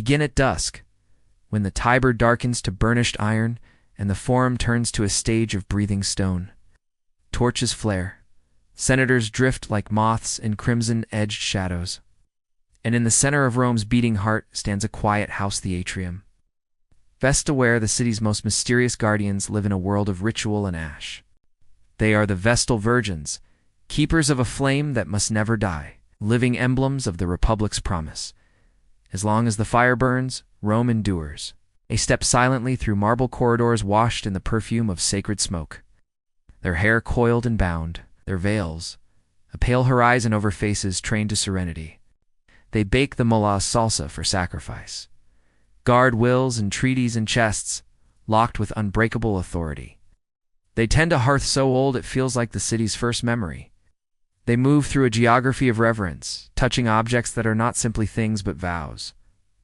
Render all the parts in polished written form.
begin at dusk, when the Tiber darkens to burnished iron and the Forum turns to a stage of breathing stone. Torches flare. Senators drift like moths in crimson-edged shadows. And in the center of Rome's beating heart stands a quiet house, the Atrium. Vesta, where the city's most mysterious guardians live in a world of ritual and ash. They are the Vestal Virgins, keepers of a flame that must never die, living emblems of the Republic's promise. As long as the fire burns, Rome endures. They step silently through marble corridors washed in the perfume of sacred smoke. Their hair coiled and bound, their veils, a pale horizon over faces trained to serenity. They bake the mullah salsa for sacrifice. Guard wills and treaties in chests, locked with unbreakable authority. They tend a hearth so old it feels like the city's first memory. They move through a geography of reverence, touching objects that are not simply things but vows.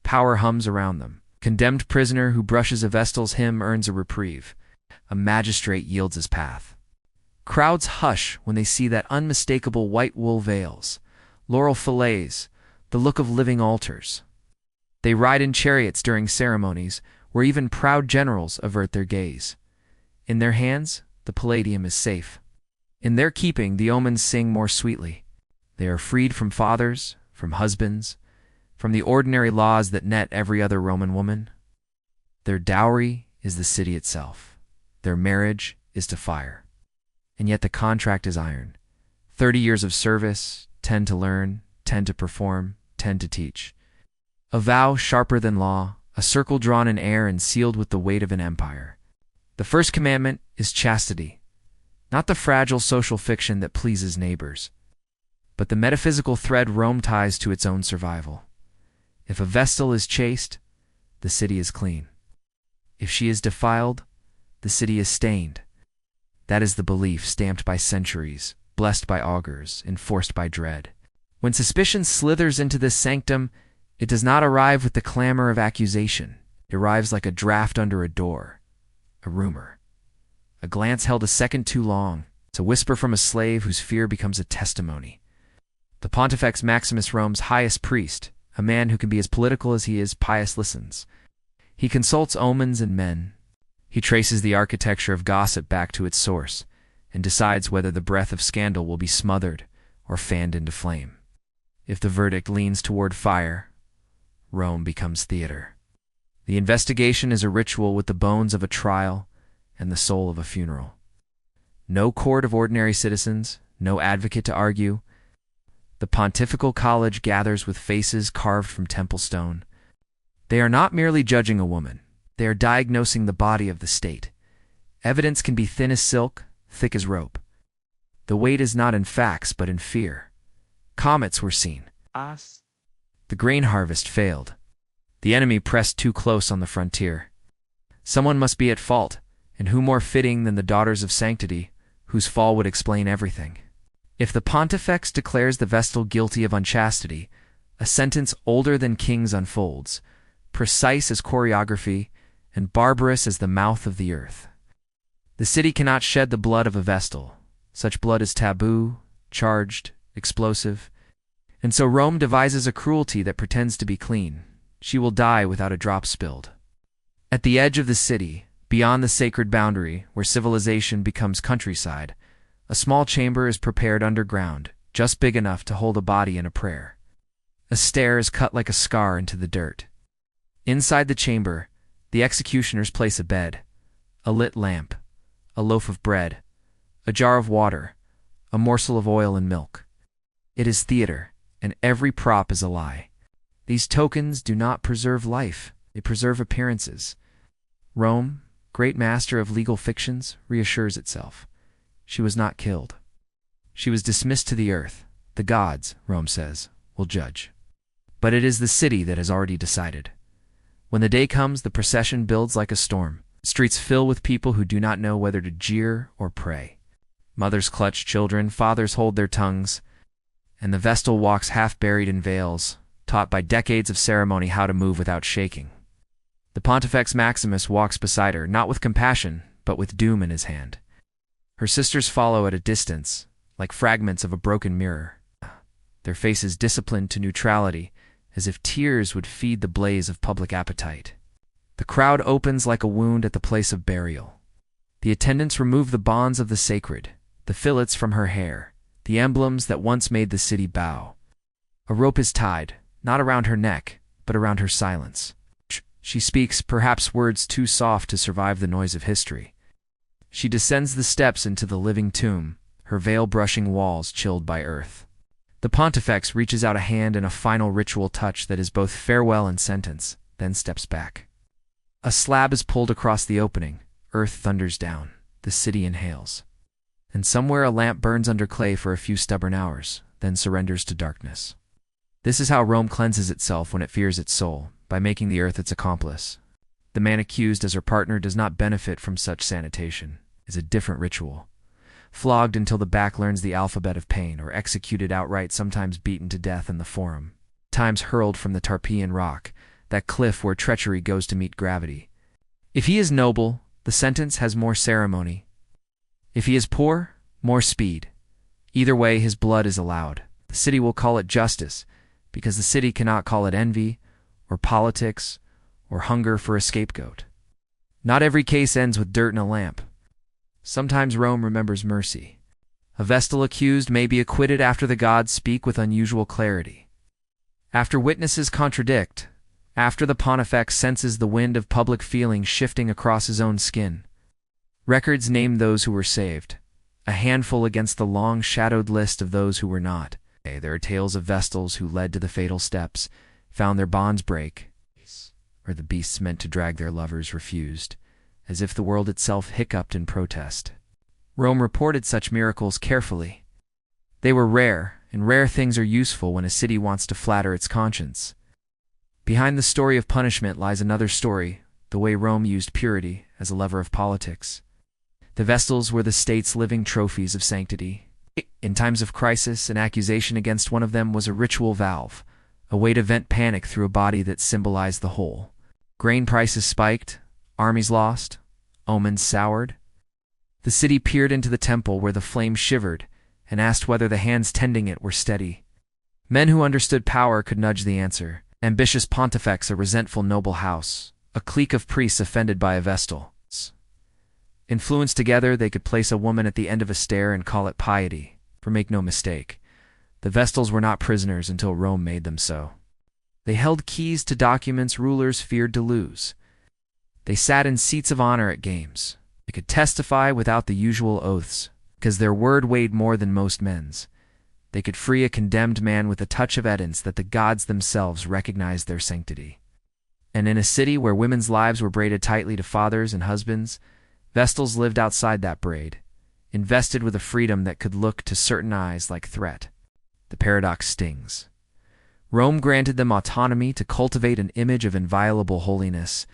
Power hums around them. Condemned prisoner who brushes a Vestal's hymn earns a reprieve. A magistrate yields his path. Crowds hush when they see that unmistakable white wool veils, laurel fillets, the look of living altars. They ride in chariots during ceremonies where even proud generals avert their gaze. In their hands, the palladium is safe. In their keeping, the omens sing more sweetly. They are freed from fathers, from husbands, from the ordinary laws that net every other Roman woman. Their dowry is the city itself. Their marriage is to fire. And yet the contract is iron. 30 years of service, 10 to learn, 10 to perform, 10 to teach. A vow sharper than law, a circle drawn in air and sealed with the weight of an empire. The first commandment is chastity, not the fragile social fiction that pleases neighbors, but the metaphysical thread Rome ties to its own survival. If a Vestal is chaste, the city is clean. If she is defiled, the city is stained. That is the belief stamped by centuries, blessed by augurs, enforced by dread. When suspicion slithers into this sanctum, it does not arrive with the clamor of accusation. It arrives like a draft under a door, a rumor. A glance held a second too long. It's a whisper from a slave whose fear becomes a testimony. The Pontifex Maximus, Rome's highest priest, a man who can be as political as he is pious, listens. He consults omens and men. He traces the architecture of gossip back to its source and decides whether the breath of scandal will be smothered or fanned into flame. If the verdict leans toward fire, Rome becomes theater. The investigation is a ritual with the bones of a trial and the soul of a funeral. No court of ordinary citizens, no advocate to argue. The Pontifical College gathers with faces carved from temple stone. They are not merely judging a woman. They are diagnosing the body of the state. Evidence can be thin as silk, thick as rope. The weight is not in facts, but in fear. Comets were seen. The grain harvest failed. The enemy pressed too close on the frontier. Someone must be at fault, and who more fitting than the daughters of sanctity, whose fall would explain everything? If the Pontifex declares the Vestal guilty of unchastity, a sentence older than kings unfolds, precise as choreography, and barbarous as the mouth of the earth. The city cannot shed the blood of a Vestal. Such blood is taboo, charged, explosive. And so Rome devises a cruelty that pretends to be clean. She will die without a drop spilled. At the edge of the city, beyond the sacred boundary where civilization becomes countryside, a small chamber is prepared underground, just big enough to hold a body and a prayer. A stair is cut like a scar into the dirt. Inside the chamber, the executioners place a bed, a lit lamp, a loaf of bread, a jar of water, a morsel of oil and milk. It is theater, and every prop is a lie. These tokens do not preserve life, they preserve appearances. Rome, great master of legal fictions, reassures itself. She was not killed. She was dismissed to the earth. The gods, Rome says, will judge. But it is the city that has already decided. When the day comes, the procession builds like a storm. Streets fill with people who do not know whether to jeer or pray. Mothers clutch children, fathers hold their tongues, and the Vestal walks half buried in veils, taught by decades of ceremony how to move without shaking. The Pontifex Maximus walks beside her, not with compassion, but with doom in his hand. Her sisters follow at a distance, like fragments of a broken mirror. Their faces disciplined to neutrality, as if tears would feed the blaze of public appetite. The crowd opens like a wound at the place of burial. The attendants remove the bonds of the sacred, the fillets from her hair, the emblems that once made the city bow. A rope is tied, not around her neck, but around her silence. She speaks, perhaps words too soft to survive the noise of history. She descends the steps into the living tomb, her veil brushing walls chilled by earth. The Pontifex reaches out a hand in a final ritual touch that is both farewell and sentence, then steps back. A slab is pulled across the opening, earth thunders down, the city inhales. And somewhere a lamp burns under clay for a few stubborn hours, then surrenders to darkness. This is how Rome cleanses itself when it fears its soul, by making the earth its accomplice. The man accused as her partner does not benefit from such sanitation. It is a different ritual. Flogged until the back learns the alphabet of pain, or executed outright, sometimes beaten to death in the forum, times hurled from the Tarpeian rock, that cliff where treachery goes to meet gravity. If he is noble, the sentence has more ceremony. If he is poor, more speed. Either way, his blood is allowed. The city will call it justice, because the city cannot call it envy, or politics, or hunger for a scapegoat. Not every case ends with dirt in a lamp. Sometimes Rome remembers mercy. A Vestal accused may be acquitted after the gods speak with unusual clarity. After witnesses contradict, after the Pontifex senses the wind of public feeling shifting across his own skin. Records name those who were saved, a handful against the long-shadowed list of those who were not. There are tales of Vestals who led to the fatal steps, found their bonds break, or the beasts meant to drag their lovers refused, as if the world itself hiccuped in protest. Rome reported such miracles carefully. They were rare, and rare things are useful when a city wants to flatter its conscience. Behind the story of punishment lies another story, the way Rome used purity as a lever of politics. The Vestals were the state's living trophies of sanctity. In times of crisis, an accusation against one of them was a ritual valve, a way to vent panic through a body that symbolized the whole. Grain prices spiked, armies lost, omens soured. The city peered into the temple where the flame shivered and asked whether the hands tending it were steady. Men who understood power could nudge the answer. Ambitious Pontifex, a resentful noble house, a clique of priests offended by a Vestal. Influenced together, they could place a woman at the end of a stair and call it piety. For make no mistake, the Vestals were not prisoners until Rome made them so. They held keys to documents rulers feared to lose. They sat in seats of honor at games. They could testify without the usual oaths, because their word weighed more than most men's. They could free a condemned man with a touch of evidence that the gods themselves recognized their sanctity. And in a city where women's lives were braided tightly to fathers and husbands, Vestals lived outside that braid, invested with a freedom that could look to certain eyes like threat. The paradox stings. Rome granted them autonomy to cultivate an image of inviolable holiness,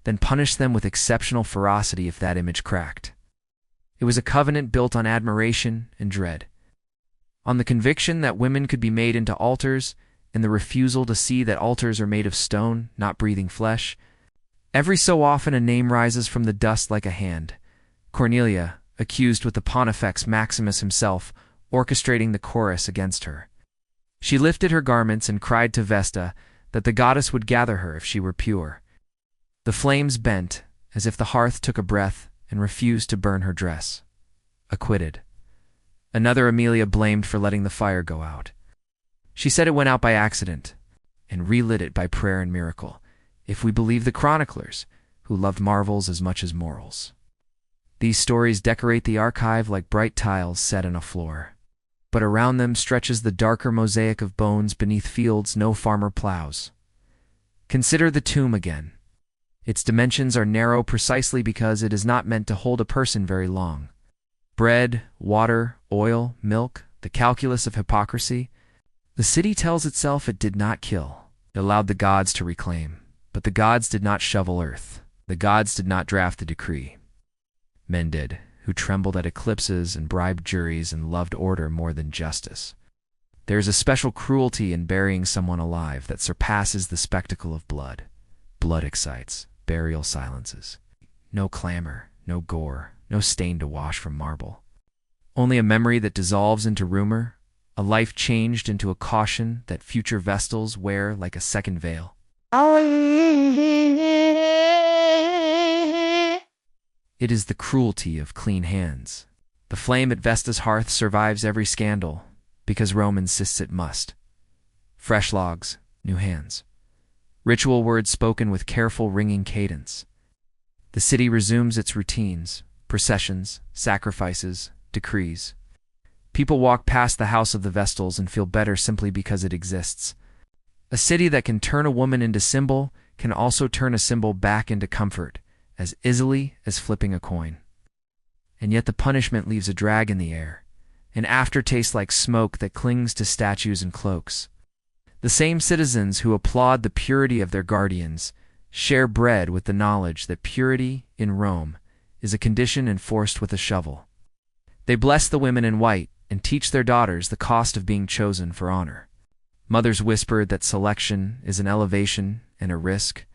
then punished them with exceptional ferocity if that image cracked. It was a covenant built on admiration and dread, on the conviction that women could be made into altars, and the refusal to see that altars are made of stone, not breathing flesh. Every so often a name rises from the dust like a hand. Cornelia, accused with the Pontifex Maximus himself, orchestrating the chorus against her. She lifted her garments and cried to Vesta that the goddess would gather her if she were pure. The flames bent, as if the hearth took a breath and refused to burn her dress. Acquitted. Another Amelia blamed for letting the fire go out. She said it went out by accident, and relit it by prayer and miracle, if we believe the chroniclers, who loved marvels as much as morals. These stories decorate the archive like bright tiles set on a floor. But around them stretches the darker mosaic of bones beneath fields no farmer plows. Consider the tomb again. Its dimensions are narrow precisely because it is not meant to hold a person very long. Bread, water, oil, milk, the calculus of hypocrisy. The city tells itself it did not kill. It allowed the gods to reclaim. But the gods did not shovel earth. The gods did not draft the decree. Men did, who trembled at eclipses and bribed juries and loved order more than justice. There is a special cruelty in burying someone alive that surpasses the spectacle of blood. Blood excites, burial silences. No clamor, no gore, no stain to wash from marble. Only a memory that dissolves into rumor, a life changed into a caution that future Vestals wear like a second veil. It is the cruelty of clean hands. The flame at Vesta's hearth survives every scandal, because Rome insists it must. Fresh logs, new hands. Ritual words spoken with careful ringing cadence. The city resumes its routines, processions, sacrifices, decrees. People walk past the house of the Vestals and feel better simply because it exists. A city that can turn a woman into symbol can also turn a symbol back into comfort, as easily as flipping a coin. And yet the punishment leaves a drag in the air, an aftertaste like smoke that clings to statues and cloaks. The same citizens who applaud the purity of their guardians share bread with the knowledge that purity, in Rome, is a condition enforced with a shovel. They bless the women in white and teach their daughters the cost of being chosen for honor. Mothers whisper that selection is an elevation and a risk,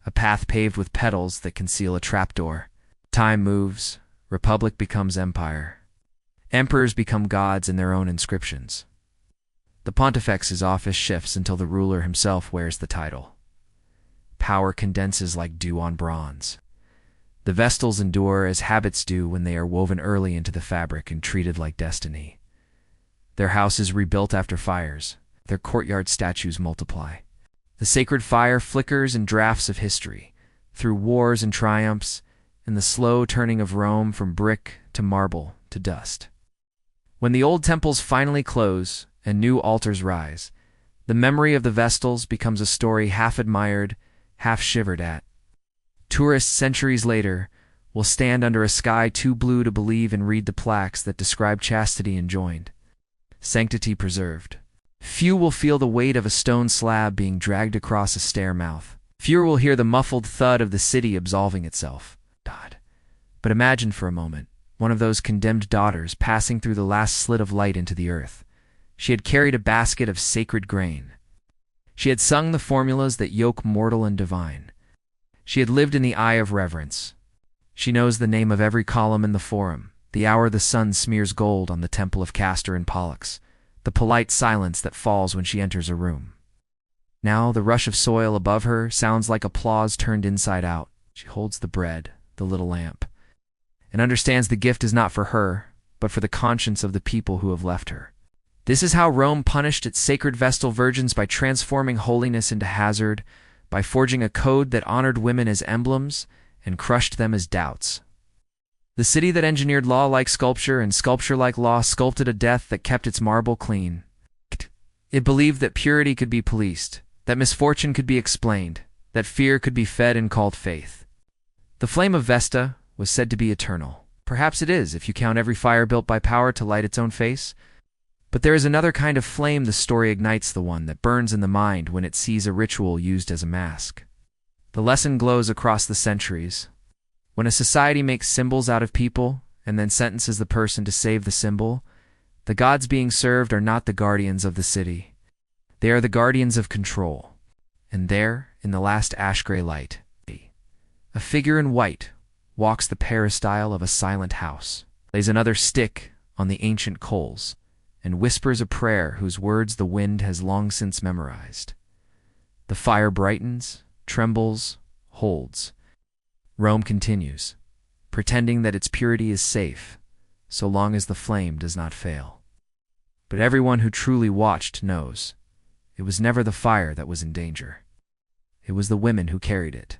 a path paved with petals that conceal a trapdoor. Time moves, republic becomes empire. Emperors become gods in their own inscriptions. The pontifex's office shifts until the ruler himself wears the title. Power condenses like dew on bronze. The Vestals endure as habits do when they are woven early into the fabric and treated like destiny. Their house is rebuilt after fires. Their courtyard statues multiply. The sacred fire flickers in drafts of history, through wars and triumphs, and the slow turning of Rome from brick to marble to dust. When the old temples finally close and new altars rise, the memory of the Vestals becomes a story half admired, half shivered at. Tourists centuries later will stand under a sky too blue to believe and read the plaques that describe chastity enjoined, sanctity preserved. Few will feel the weight of a stone slab being dragged across a stair mouth. Fewer will hear the muffled thud of the city absolving itself. But imagine for a moment one of those condemned daughters passing through the last slit of light into the earth. She had carried a basket of sacred grain. She had sung the formulas that yoke mortal and divine. She had lived in the eye of reverence. She knows the name of every column in the forum, the hour the sun smears gold on the temple of Castor and Pollux, the polite silence that falls when she enters a room. Now the rush of soil above her sounds like applause turned inside out. She holds the bread, the little lamp, and understands the gift is not for her, but for the conscience of the people who have left her. This is how Rome punished its sacred Vestal Virgins, by transforming holiness into hazard, by forging a code that honored women as emblems and crushed them as doubts. The city that engineered law like sculpture and sculpture like law sculpted a death that kept its marble clean. It believed that purity could be policed, that misfortune could be explained, that fear could be fed and called faith. The flame of Vesta was said to be eternal. Perhaps it is, if you count every fire built by power to light its own face. But there is another kind of flame the story ignites, the one that burns in the mind when it sees a ritual used as a mask. The lesson glows across the centuries. When a society makes symbols out of people and then sentences the person to save the symbol, the gods being served are not the guardians of the city. They are the guardians of control. And there, in the last ash-gray light, a figure in white walks the peristyle of a silent house, lays another stick on the ancient coals, and whispers a prayer whose words the wind has long since memorized. The fire brightens, trembles, holds. Rome continues, pretending that its purity is safe, so long as the flame does not fail. But everyone who truly watched knows it was never the fire that was in danger. It was the women who carried it.